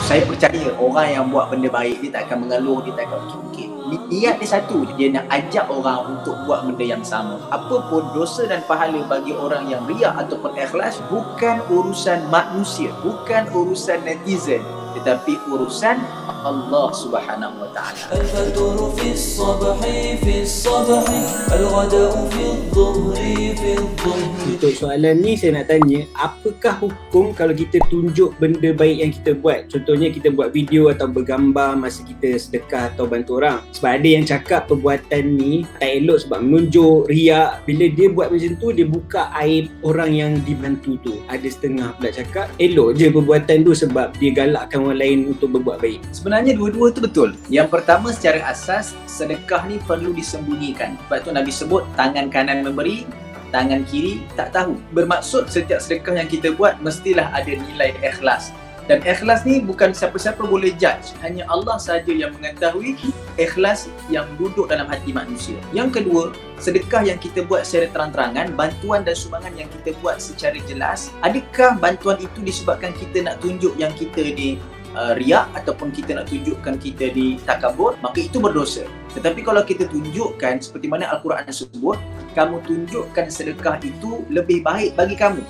Saya percaya orang yang buat benda baik, dia tak akan mengeluh, dia tak akan ungkit-ungkit. Niat dia satu, dia nak ajak orang untuk buat benda yang sama. Apapun dosa dan pahala bagi orang yang riak ataupun ikhlas bukan urusan manusia, bukan urusan netizen, tetapi urusan Allah Subhanahu wa taala. Al-fatur fi as-sabhi fi as-sabhi, al-ghada'u fi adh-dhuhri fi adh-dhuhri. Untuk soalan ni saya nak tanya, apakah hukum kalau kita tunjuk benda baik yang kita buat? Contohnya kita buat video atau bergambar masa kita sedekah atau bantu orang. Sebab ada yang cakap perbuatan ni tak elok sebab menunjuk, riak. Bila dia buat macam tu, dia buka aib orang yang dibantu tu. Ada setengah pula cakap elok je perbuatan tu sebab dia galakkan orang lain untuk berbuat baik. Sebenarnya dua-dua tu betul. Yang pertama, secara asas sedekah ni perlu disembunyikan. Sebab tu Nabi sebut tangan kanan memberi, tangan kiri tak tahu. Bermaksud setiap sedekah yang kita buat mestilah ada nilai ikhlas. Dan ikhlas ni bukan siapa-siapa boleh judge. Hanya Allah sahaja yang mengetahui ikhlas yang duduk dalam hati manusia. Yang kedua, sedekah yang kita buat secara terang-terangan, bantuan dan sumbangan yang kita buat secara jelas, adakah bantuan itu disebabkan kita nak tunjuk yang kita ni riak ataupun kita nak tunjukkan kita di takabur, maka itu berdosa. Tetapi kalau kita tunjukkan seperti mana Al-Quran sebut, kamu tunjukkan sedekah itu lebih baik bagi kamu.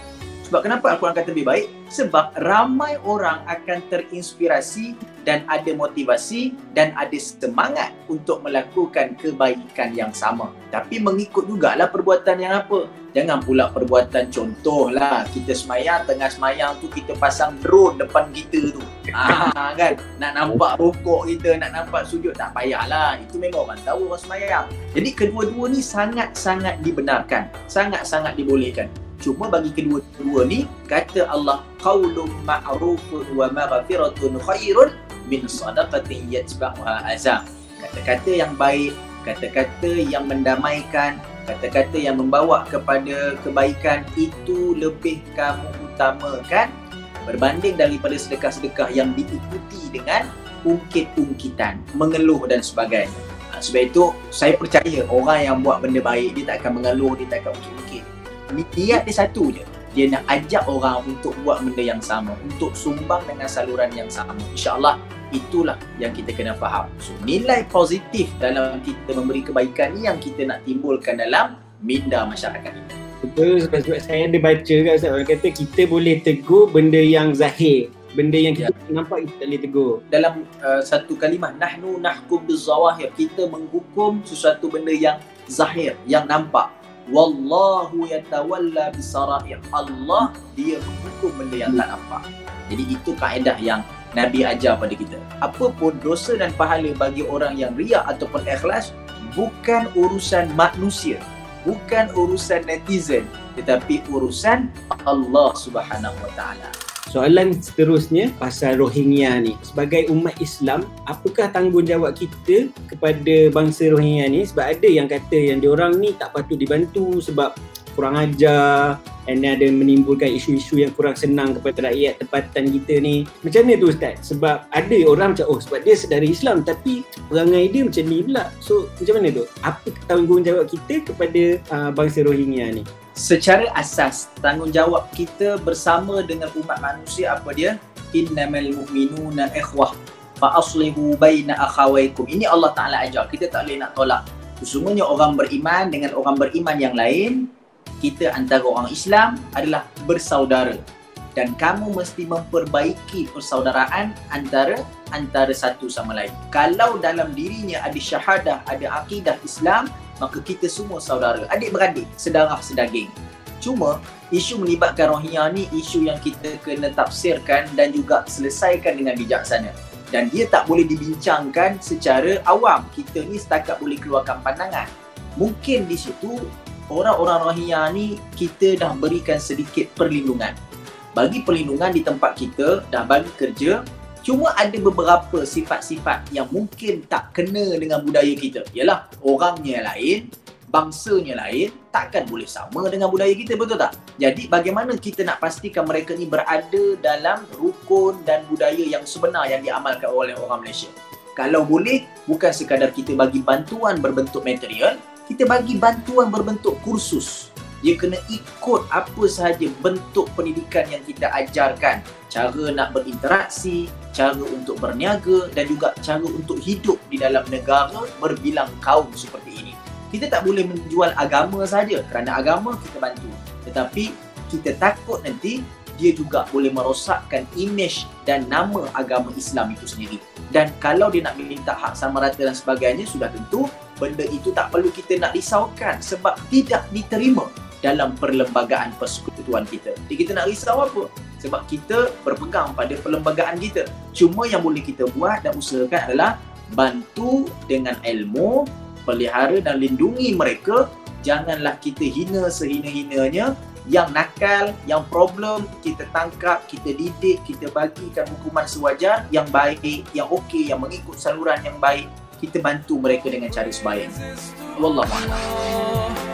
Sebab kenapa Al-Quran kata lebih baik? Sebab ramai orang akan terinspirasi dan ada motivasi dan ada semangat untuk melakukan kebaikan yang sama. Tapi mengikut jugalah perbuatan yang apa. Jangan pula perbuatan, contohlah kita semayang, tengah semayang tu kita pasang drone depan kita tu. Kan? Nak nampak rokok kita, nak nampak sujud, tak payahlah. Itu memang orang tahu orang semayang. Jadi kedua-dua ni sangat-sangat dibenarkan, sangat-sangat dibolehkan. Cuma bagi kedua-dua ni, kata Allah, qaulun ma'rufun wa maghfiratun khairun min sadaqatin yatba'uha azam. Kata-kata yang baik, kata-kata yang mendamaikan, kata-kata yang membawa kepada kebaikan, itu lebih kamu utamakan berbanding daripada sedekah-sedekah yang diikuti dengan ungkit-ungkitan, mengeluh dan sebagainya. Sebab itu, saya percaya orang yang buat benda baik, dia tak akan mengeluh, dia tak akan ungkit-ungkit. Niat dia satu je, dia nak ajak orang untuk buat benda yang sama, untuk sumbang dengan saluran yang sama. InsyaAllah itulah yang kita kena faham. So, nilai positif dalam kita memberi kebaikan ni yang kita nak timbulkan dalam minda masyarakat kita. Betul, sebab saya ada baca kat Ustaz, orang kata kita boleh tegur benda yang zahir, benda yang kita nampak kita tak boleh tegur. Dalam satu kalimah, nahnu nahkum bizawahir, kita menghukum sesuatu benda yang zahir, yang nampak. Wallahu yatawalla bisarair, Allah dia menghukum benda yang tak nampak. Jadi itu kaedah yang Nabi ajar pada kita. Apapun dosa dan pahala bagi orang yang riak ataupun ikhlas bukan urusan manusia, bukan urusan netizen, tetapi urusan Allah Subhanahu wa taala. Soalan seterusnya pasal Rohingya ni. Sebagai umat Islam, apakah tanggungjawab kita kepada bangsa Rohingya ni? Sebab ada yang kata yang diorang ni tak patut dibantu sebab kurang ajar, dan ada menimbulkan isu-isu yang kurang senang kepada rakyat tempatan kita ni. Macam mana tu Ustaz? Sebab ada orang macam, oh sebab dia sedara Islam tapi perangai dia macam ni pula. So macam mana tu? Apa tanggungjawab kita kepada bangsa Rohingya ni? Secara asas, tanggungjawab kita bersama dengan umat manusia apa dia? Innamal mu'minuna ikhwah fa aslihu baina akhawaykum. Ini Allah Ta'ala ajar, kita tak boleh nak tolak. Sesungguhnya orang beriman dengan orang beriman yang lain, kita antara orang Islam adalah bersaudara. Dan kamu mesti memperbaiki persaudaraan antara satu sama lain. Kalau dalam dirinya ada syahadah, ada akidah Islam, maka kita semua saudara, adik-beradik, sedarah sedaging. Cuma isu melibatkan Rohingya ni isu yang kita kena tafsirkan dan juga selesaikan dengan bijaksana. Dan dia tak boleh dibincangkan secara awam. Kita ni setakat boleh keluarkan pandangan. Mungkin di situ orang-orang Rohingya ni kita dah berikan sedikit perlindungan. Bagi perlindungan di tempat kita, dah bagi kerja. Cuma ada beberapa sifat-sifat yang mungkin tak kena dengan budaya kita. Yalah, orangnya lain, bangsanya lain, takkan boleh sama dengan budaya kita, betul tak? Jadi bagaimana kita nak pastikan mereka ni berada dalam rukun dan budaya yang sebenar yang diamalkan oleh orang Malaysia? Kalau boleh, bukan sekadar kita bagi bantuan berbentuk material, kita bagi bantuan berbentuk kursus Dia kena ikut apa sahaja bentuk pendidikan yang kita ajarkan. Cara nak berinteraksi, cara untuk berniaga dan juga cara untuk hidup di dalam negara berbilang kaum seperti ini. Kita tak boleh menjual agama saja, kerana agama kita bantu. Tetapi kita takut nanti dia juga boleh merosakkan imej dan nama agama Islam itu sendiri. Dan kalau dia nak minta hak sama rata dan sebagainya, sudah tentu benda itu tak perlu kita nak risaukan sebab tidak diterima dalam perlembagaan persekutuan kita. Jadi kita nak risau apa? Sebab kita berpegang pada perlembagaan kita. Cuma yang boleh kita buat dan usahakan adalah bantu dengan ilmu, pelihara dan lindungi mereka. Janganlah kita hina sehina-hinanya. Yang nakal, yang problem, kita tangkap, kita didik, kita bagikan hukuman sewajar, yang baik, yang okey, yang mengikut saluran yang baik. Kita bantu mereka dengan cara sebaik. Wallahualam.